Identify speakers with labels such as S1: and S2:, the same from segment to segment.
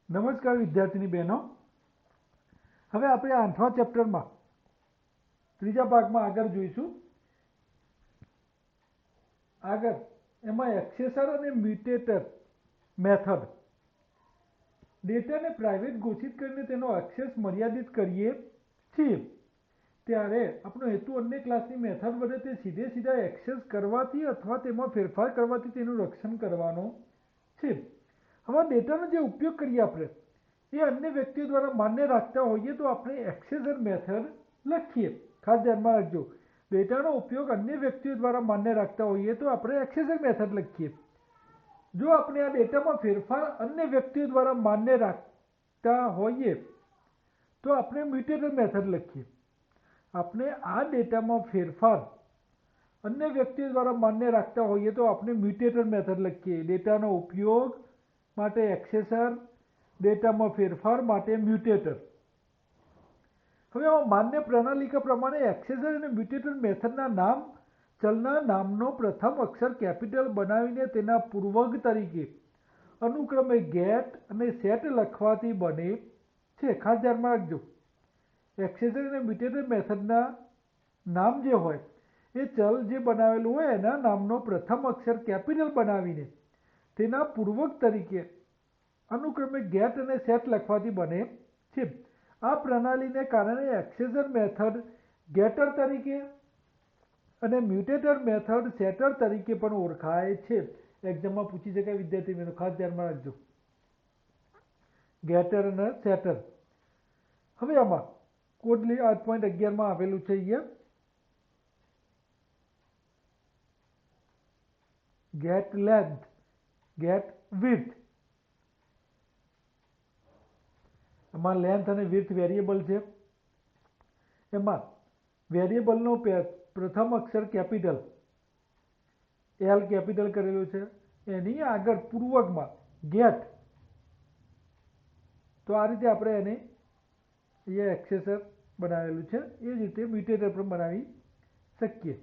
S1: નમસ્કાર વિદ્યાર્થીની બહેનો, હવે આપણે 8મા ચેપ્ટરમાં ત્રીજા ભાગમાં આગળ જોઈશું. આગળ એમાં એક્સેસર અને મ્યુટેટર મેથડ. ડેટાને પ્રાઇવેટ ઘોષિત કરીને તેનો એક્સેસ મર્યાદિત કરીએ છીએ ત્યારે આપણો હેતુ અન્ય ક્લાસની મેથડ વડે તે સીધા એક્સેસ કરવાથી અથવા તેમાં ફેરફાર કરવાથી તેનું રક્ષણ કરવાનો છે. હવે ડેટાનો જે ઉપયોગ કરીએ આપણે એ અન્ય વ્યક્તિઓ દ્વારા માન્ય રાખતા હોઈએ તો આપણે એક્સેસર મેથડ લખીએ. ખાસ ધ્યાનમાં રાખજો, ડેટાનો ઉપયોગ અન્ય વ્યક્તિઓ દ્વારા માન્ય રાખતા હોઈએ તો આપણે એક્સેસર મેથડ લખીએ. જો આપણે આ ડેટામાં ફેરફાર અન્ય વ્યક્તિઓ દ્વારા માન્ય રાખતા હોઈએ તો આપણે મ્યુટેટર મેથડ લખીએ. આપણે આ ડેટામાં ફેરફાર અન્ય વ્યક્તિઓ દ્વારા માન્ય રાખતા હોઈએ તો આપણે મ્યુટેટર મેથડ લખીએ. ડેટાનો ઉપયોગ માટે એક્સેસર, ડેટામાં ફેરફાર માટે મ્યુટેટર. હવે આમાં માન્ય પ્રણાલિકા પ્રમાણે એક્સેસર અને મ્યુટેટર મેથડના નામ ચલના નામનો પ્રથમ અક્ષર કેપિટલ બનાવીને તેના પૂર્વગ તરીકે અનુક્રમે ગેટ અને સેટ લખવાથી બને છે. ખાસ ધ્યાનમાં રાખજો, એક્સેસર અને મ્યુટેટર મેથડના નામ જે હોય એ ચલ જે બનાવેલું હોય એના નામનો પ્રથમ અક્ષર કેપિટલ બનાવીને તેના પૂર્વક તરીકે અનુક્રમે ગેટ અને સેટ લખવાથી બને છે. આ પ્રણાલીને કારણે એક્સેસર મેથડ ગેટર તરીકે અને મ્યુટેટર મેથડ સેટર તરીકે પણ ઓળખાય છે. એક્ઝામમાં પૂછી શકાય વિદ્યાર્થી મિત્રો, ખાસ ધ્યાનમાં રાખજો, ગેટર અને સેટર. હવે આમાં કોડ 8.11માં આવેલું છે. અહીંયા ગેટ લેન્થ, ગેટ વિડ્થ. એમાં લેન્થ અને વિડ્થ વેરિયેબલ છે. એમાં વેરિયેબલનો પ્રથમ અક્ષર કેપિટલ એલ કેપિટલ કરેલું છે. એની આગળ પૂર્વકમાં ગેટ. તો આ રીતે આપણે એને અહીંયા એક્સેસર બનાવેલું છે. એ જ રીતે મ્યુટેટર પણ બનાવી શકીએ.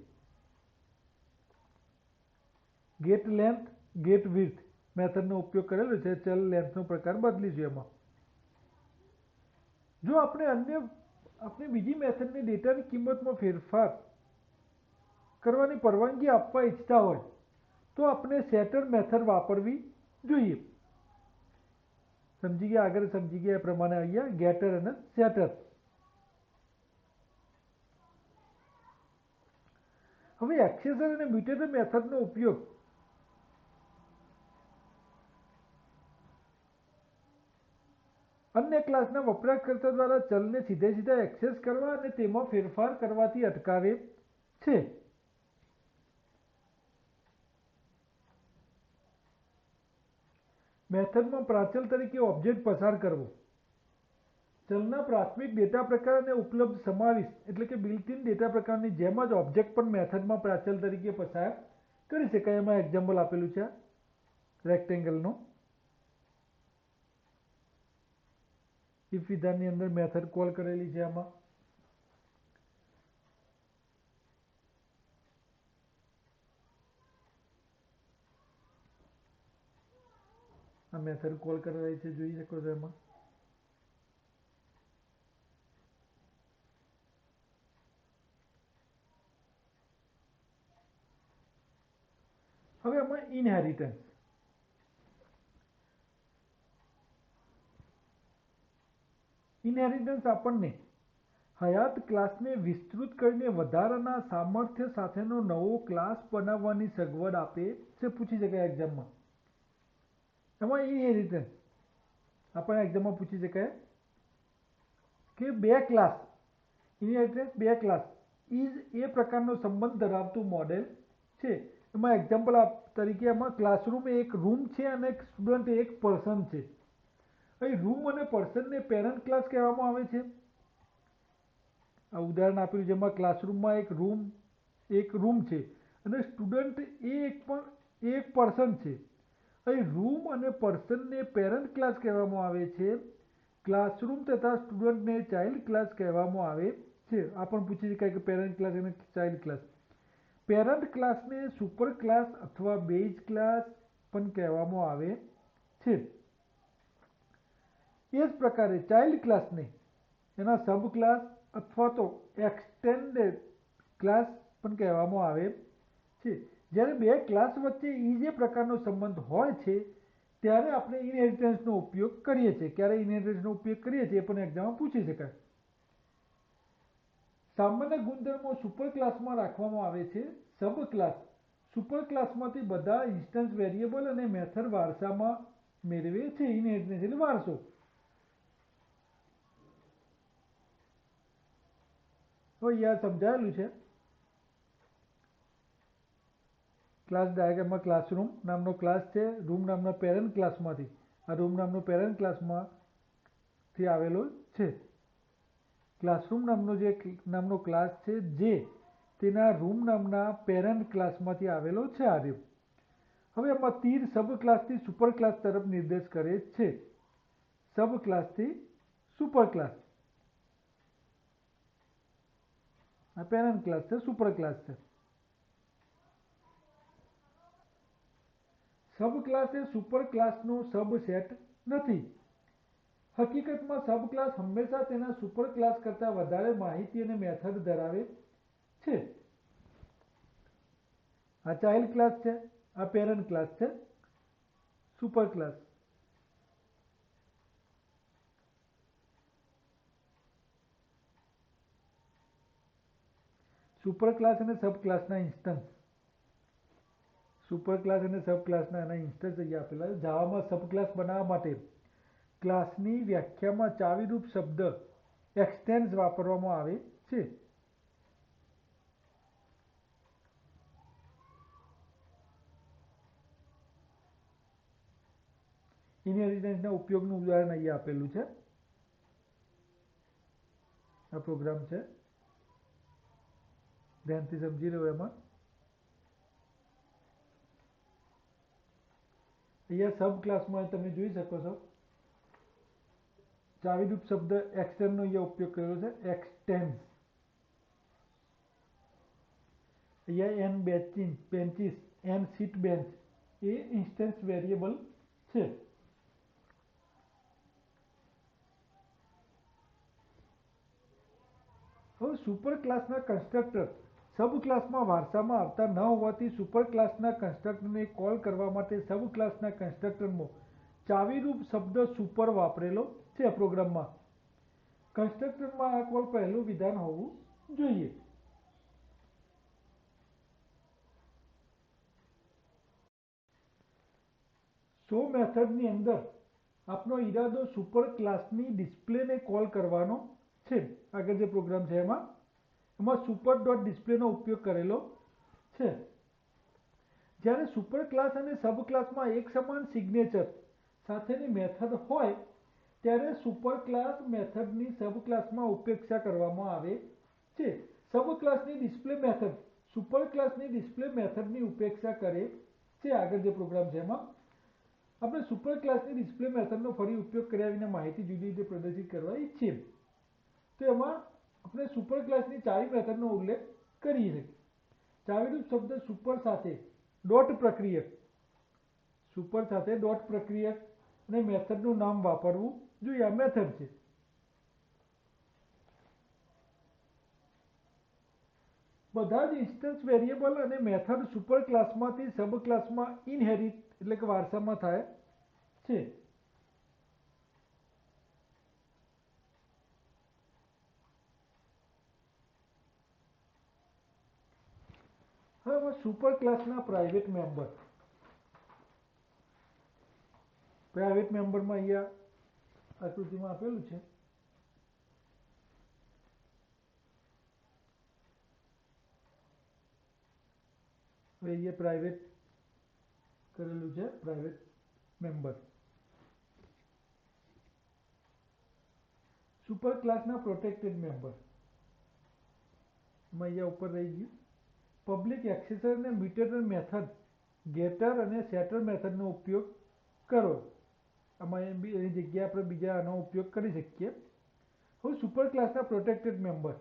S1: ગેટ લેન્થ, ગેટ વિડ્થ મેથડનો ઉપયોગ કરેલો છે. ચલ લેન્થનો પ્રકાર બદલીશું એમાં. જો આપણે બીજી મેથડને ડેટાની કિંમતમાં ફેરફાર કરવાની પરવાનગી આપવા ઈચ્છતા હોય તો આપણે સેટર મેથડ વાપરવી જોઈએ. સમજી ગયા? આગળ સમજી ગયા એ પ્રમાણે અહીંયા ગેટર અને સેટર. હવે એક્સેસર અને મ્યુટેટર મેથડનો ઉપયોગ અન્ય ક્લાસના વપરાશકર્તા દ્વારા ચલને સીધા એક્સેસ કરવા અને તેમાં ફેરફાર કરવાથી અટકાવે છે. મેથડમાં પ્રાચલ તરીકે ઓબ્જેક્ટ પસાર કરવો. ચલના પ્રાથમિક ડેટા પ્રકાર અને ઉપલબ્ધ સમાવિષ્ટ એટલે કે બિલ્ટ ઇન ડેટા પ્રકારની જેમ જ ઓબ્જેક્ટ પણ મેથડમાં પ્રાચલ તરીકે પસાર કરી શકાય. એમાં એક્ઝામ્પલ આપેલું છે રેક્ટેંગલનો. ઇફ વિધાનની અંદર મેથડ કોલ કરેલી છે. આમાં આ મેથડ કોલ કરેલી છે, જોઈ શકો છો. એમાં હવે આમાં ઇનહેરિટન્સ. ઇનહેરિટન્સ આપણને હયાત ક્લાસને વિસ્તૃત કરીને વધારાના સામર્થ્ય સાથેનો નવો ક્લાસ બનાવવાની સગવડ આપે છે. પૂછી શકાય એક્ઝામમાં. એમાં ઇનહેરિટન્સ આપણને એક્ઝામમાં પૂછી શકાય કે બે ક્લાસ, ઇનહેરિટન્સ બે ક્લાસ ઇઝ એ પ્રકારનો સંબંધ ધરાવતું મોડેલ છે. એમાં એક્ઝામ્પલ તરીકે એમાં ક્લાસરૂમ એક રૂમ છે અને એક સ્ટુડન્ટ એક પર્સન છે. અહીં રૂમ અને પર્સનને પેરેન્ટ ક્લાસ કહેવામાં આવે છે. આ ઉદાહરણ આપેલું જેમાં ક્લાસરૂમમાં એક રૂમ છે અને સ્ટુડન્ટ એક પર્સન છે. અહીં રૂમ અને પર્સનને પેરેન્ટ ક્લાસ કહેવામાં આવે છે. ક્લાસરૂમ તથા સ્ટુડન્ટને ચાઇલ્ડ ક્લાસ કહેવામાં આવે છે. આ પણ પૂછી શકાય કે પેરેન્ટ ક્લાસ અને ચાઇલ્ડ ક્લાસ. પેરેન્ટ ક્લાસને સુપર ક્લાસ અથવા બેઝ ક્લાસ પણ કહેવામાં આવે છે. એ જ પ્રકારે ચાઇલ્ડ ક્લાસને એના સબ ક્લાસ અથવા તો એક્સટેન્ડેડ ક્લાસ પણ કહેવામાં આવે છે. જ્યારે બે ક્લાસ વચ્ચે એ જે પ્રકારનો સંબંધ હોય છે ત્યારે આપણે ઇનહેરિટન્સનો ઉપયોગ કરીએ છીએ. ક્યારે ઇનહેરિટન્સનો ઉપયોગ કરીએ છીએ એ પણ એક્ઝામમાં પૂછી શકાય. સામાન્ય ગુણધર્મો સુપર ક્લાસમાં રાખવામાં આવે છે. સબ ક્લાસ સુપર ક્લાસમાંથી બધા ઇન્સ્ટન્સ વેરિયેબલ અને મેથડ વારસામાં મેળવે છે. ઇનહેરિટન્સ એટલે વારસો. તો અહીંયા સમજાયેલું છે. ક્લાસ ડાયાગ્રામમાં ક્લાસરૂમ નામનો ક્લાસ છે. રૂમ નામના પેરેન્ટ ક્લાસમાંથી આ રૂમ નામનો પેરેન્ટ ક્લાસમાંથી આવેલો છે. ક્લાસરૂમ નામનો ક્લાસ છે જે તેના રૂમ નામના પેરેન્ટ ક્લાસમાંથી આવેલો છે. આ રહ્યો. હવે એમાં તીર સબ ક્લાસથી સુપર ક્લાસ તરફ નિર્દેશ કરે છે. સબ ક્લાસથી સુપર ક્લાસ. આ પેરેન્ટ ક્લાસ છે, સુપર ક્લાસ છે. સબ ક્લાસ એ સુપર ક્લાસનો સબસેટ નથી. હકીકતમાં સબ ક્લાસ હંમેશા તેના સુપર ક્લાસ કરતાં વધારે માહિતી અને મેથડ ધરાવે છે. આ ચાઇલ્ડ ક્લાસ છે, આ પેરેન્ટ ક્લાસ છે, સુપર ક્લાસ. સુપર ક્લાસ અને સબ ક્લાસના ઇન્સ્ટન્સ. સુપર ક્લાસ અને સબ ક્લાસના એના ઇન્સ્ટન્સ અહીંયા આપેલા છે. જાવામાં સબ ક્લાસ બનાવવા માટે ક્લાસની વ્યાખ્યામાં ચાવીરૂપ શબ્દ એક્સટેન્સ વાપરવામાં આવે છે. ઇનહેરિટન્સના ઉપયોગનું ઉદાહરણ અહીંયા આપેલું છે. આ પ્રોગ્રામ છે, ધ્યાનથી સમજી લો. એમાં અહીંયા સબ ક્લાસમાં તમે જોઈ શકો છો ચાવીરૂપ શબ્દ એક્સટેન્સનો અહીંયા ઉપયોગ કરેલો છે. એક્સટેન્સ. અહીંયા એન બેન્ચીસ, એન સીટ બેન્ચ એ ઇન્સ્ટન્સ વેરિયેબલ છે. હવે સુપર ક્લાસના કન્સ્ટ્રક્ટર સબ ક્લાસમાં વારસામાં આવતા ન હોવાથી સુપર ક્લાસના કન્સ્ટ્રક્ટરને કોલ કરવા માટે સબ ક્લાસના કન્સ્ટ્રક્ટરમાં ચાવીરૂપ શબ્દ સુપર વાપરેલો છે. પ્રોગ્રામમાં કન્સ્ટ્રક્ટરમાં આ કોલ પહેલું વિધાન હોવું જોઈએ. સો મેથડની અંદર આપનો ઈરાદો સુપર ક્લાસની ડિસ્પ્લેને કોલ કરવાનો છે. આગળ જે પ્રોગ્રામ છે એમાં સુપર ડોટ ડિસ્પ્લેનો ઉપયોગ કરેલો છે. જ્યારે સુપર ક્લાસ અને સબ ક્લાસમાં એક સમાન સિગ્નેચર સાથેની મેથડ હોય ત્યારે સુપર ક્લાસ મેથડની સબ ક્લાસમાં ઉપેક્ષા કરવામાં આવે છે. સબ ક્લાસની ડિસ્પ્લે મેથડ સુપર ક્લાસની ડિસ્પ્લે મેથડની ઉપેક્ષા કરે છે. આગળ જે પ્રોગ્રામ છે એમાં આપણે સુપર ક્લાસની ડિસ્પ્લે મેથડનો ફરી ઉપયોગ કર્યા વિના માહિતી જુદી રીતે પ્રદર્શિત કરવા ઈચ્છીએ તો એમાં આપણે સુપર ક્લાસની ચાવી મેથડનો ઉલ્લેખ કરી શકીએ. ચાવીરૂપ શબ્દ સુપર સાથે ડોટ પ્રક્રિયક, સુપર સાથે ડોટ પ્રક્રિયક અને મેથડનું નામ વાપરવું જોઈએ. આ મેથડ છે. બધા જ ઇન્સ્ટન્સ વેરિયેબલ અને મેથડ સુપર ક્લાસમાંથી સબ ક્લાસમાં ઇનહેરિટ એટલે કે વારસામાં થાય છે. હવે સુપર ક્લાસના પ્રાઇવેટ મેમ્બર. પ્રાઇવેટ મેમ્બરમાં અહીંયા આકૃતિમાં આપેલું છે. હવે અહીંયા પ્રાઇવેટ કરેલું છે. Private member. સુપર ક્લાસના પ્રોટેક્ટેડ મેમ્બર એમાં અહીંયા ઉપર રહી ગયું. પબ્લિક એક્સેસર અને મ્યુટેટર મેથડ ગેટર અને સેટર મેથડનો ઉપયોગ કરો. આમાં એની જગ્યાએ આપણે બીજા આનો ઉપયોગ કરી શકીએ. હવે સુપર ક્લાસના પ્રોટેક્ટેડ મેમ્બર.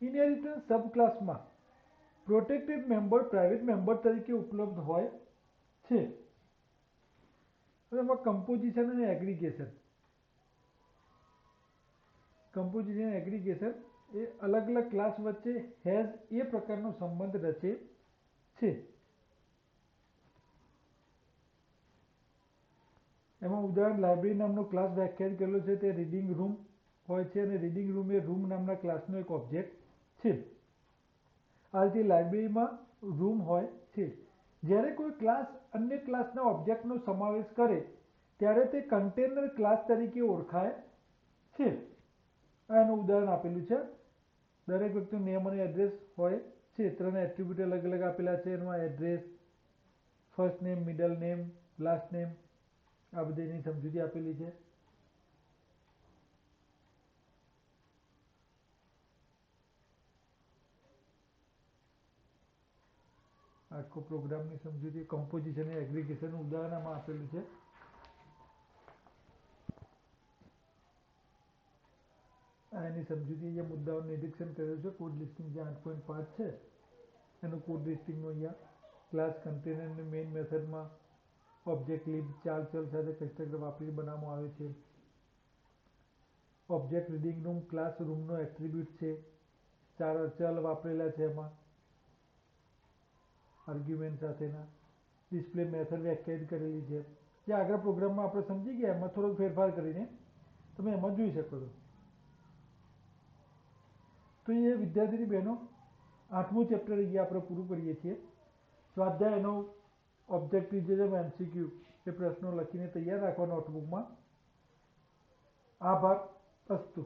S1: ઇનહેરિટન્સ સબ ક્લાસમાં પ્રોટેક્ટેડ મેમ્બર પ્રાઇવેટ મેમ્બર તરીકે ઉપલબ્ધ હોય છે. એમાં કમ્પોઝિશન અને એગ્રીગેશન એ અલગ અલગ ક્લાસ વચ્ચે હેઝ એ પ્રકારનો સંબંધ રચે છે. એમાં ઉદાહરણ લાઇબ્રેરી નામનો ક્લાસ વ્યાખ્યાયિત કરેલો છે, તે રીડિંગ રૂમ હોય છે અને રીડિંગ રૂમ એ રૂમ નામના ક્લાસનો એક ઓબ્જેક્ટ છે. આ રીતે લાઇબ્રેરીમાં રૂમ હોય છે. જ્યારે કોઈ ક્લાસ અન્ય ક્લાસના ઓબ્જેક્ટનો સમાવેશ કરે ત્યારે તે કન્ટેનર ક્લાસ તરીકે ઓળખાય છે. આ એનું ઉદાહરણ આપેલું છે. દરેક વ્યક્તિનું નેમ અને એડ્રેસ હોય છે. 3 એટ્રીબ્યુટ અલગ અલગ આપેલા છે. એમાં address, first name, middle name, last name, આ બધીની સમજૂતી આપેલી છે. આખો પ્રોગ્રામની સમજૂતી કમ્પોઝિશન અને એગ્રીગેશનનું ઉદાહરણ આમાં આપેલું છે. આ એની સમજૂતી અહીંયા મુદ્દાઓનું નિરીક્ષણ કરેલું છે. કોડ લિસ્ટિંગ જે 8.5 છે એનું કોડ લિસ્ટિંગનું અહીંયા ક્લાસ કન્ટેનરની મેઇન મેથડમાં ઓબ્જેક્ટ લીબ 4 ચલ સાથે કન્સ્ટ્રક્ટર વાપરી બનાવવામાં આવે છે. ઓબ્જેક્ટ રીડિંગ રૂમ ક્લાસ રૂમનો એટ્રીબ્યુટ છે. 4 ચલ વાપરેલા છે એમાં આર્ગ્યુમેન્ટ સાથેના. ડિસ્પ્લે મેથડ વ્યાખ્યાયિત કરેલી છે. જે આગળ પ્રોગ્રામમાં આપણે સમજી ગયા એમાં થોડોક ફેરફાર કરીને તમે એમાં જોઈ શકો છો. તો એ વિદ્યાર્થીની બહેનો 8મું ચેપ્ટર અહીંયા આપણે પૂરું કરીએ છીએ. સ્વાધ્યાયનો ઓબ્જેક્ટિવ જે છે MCQ એ પ્રશ્નો લખીને તૈયાર રાખવા નોટબુકમાં. આભાર. અસ્તુ.